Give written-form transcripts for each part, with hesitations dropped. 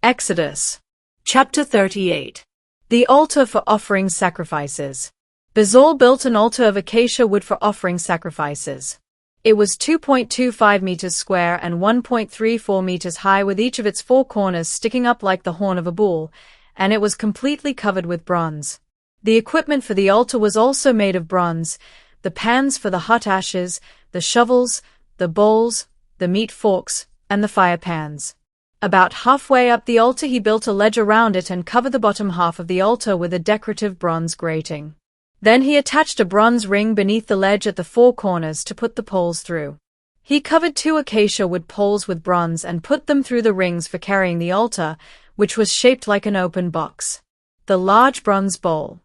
Exodus. Chapter 38. The altar for offering sacrifices. Bezalel built an altar of acacia wood for offering sacrifices. It was 2.25 meters square and 1.34 meters high, with each of its four corners sticking up like the horn of a bull, and it was completely covered with bronze. The equipment for the altar was also made of bronze: the pans for the hot ashes, the shovels, the bowls, the meat forks, and the fire pans. About halfway up the altar he built a ledge around it and covered the bottom half of the altar with a decorative bronze grating. Then he attached a bronze ring beneath the ledge at the four corners to put the poles through. He covered 2 acacia wood poles with bronze and put them through the rings for carrying the altar, which was shaped like an open box. The large bronze bowl.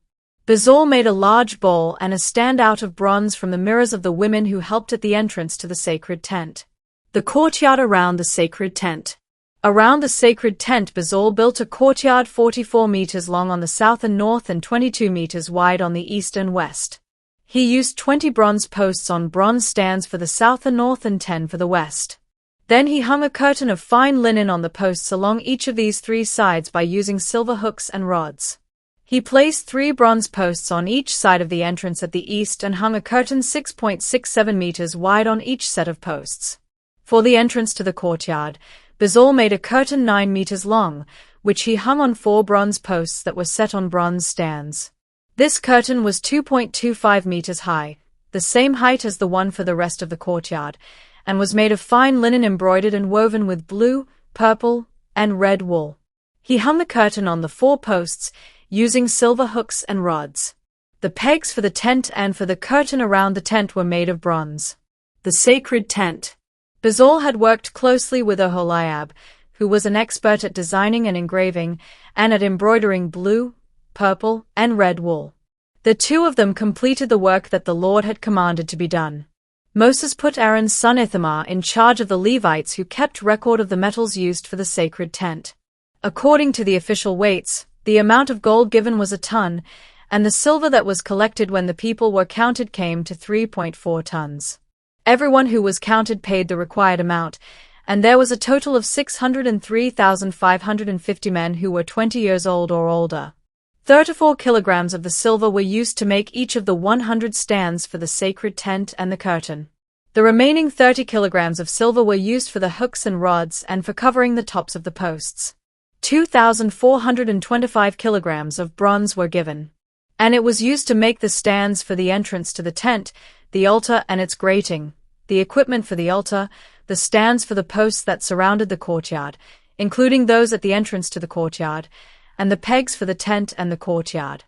Bezalel made a large bowl and a stand out of bronze from the mirrors of the women who helped at the entrance to the sacred tent. The courtyard around the sacred tent. Around the sacred tent, Bezalel built a courtyard 44 meters long on the south and north and 22 meters wide on the east and west. He used 20 bronze posts on bronze stands for the south and north and 10 for the west. Then he hung a curtain of fine linen on the posts along each of these 3 sides by using silver hooks and rods. He placed 3 bronze posts on each side of the entrance at the east and hung a curtain 6.67 meters wide on each set of posts. For the entrance to the courtyard, Bezalel made a curtain 9 meters long, which he hung on 4 bronze posts that were set on bronze stands. This curtain was 2.25 meters high, the same height as the one for the rest of the courtyard, and was made of fine linen embroidered and woven with blue, purple, and red wool. He hung the curtain on the 4 posts, using silver hooks and rods. The pegs for the tent and for the curtain around the tent were made of bronze. The sacred tent. Bezalel had worked closely with Oholiab, who was an expert at designing and engraving, and at embroidering blue, purple, and red wool. The 2 of them completed the work that the Lord had commanded to be done. Moses put Aaron's son Ithamar in charge of the Levites, who kept record of the metals used for the sacred tent. According to the official weights, the amount of gold given was a ton, and the silver that was collected when the people were counted came to 3.4 tons. Everyone who was counted paid the required amount, and there was a total of 603,550 men who were 20 years old or older. 34 kilograms of the silver were used to make each of the 100 stands for the sacred tent and the curtain. The remaining 30 kilograms of silver were used for the hooks and rods and for covering the tops of the posts. 2,425 kilograms of bronze were given, and it was used to make the stands for the entrance to the tent, the altar and its grating, the equipment for the altar, the stands for the posts that surrounded the courtyard, including those at the entrance to the courtyard, and the pegs for the tent and the courtyard.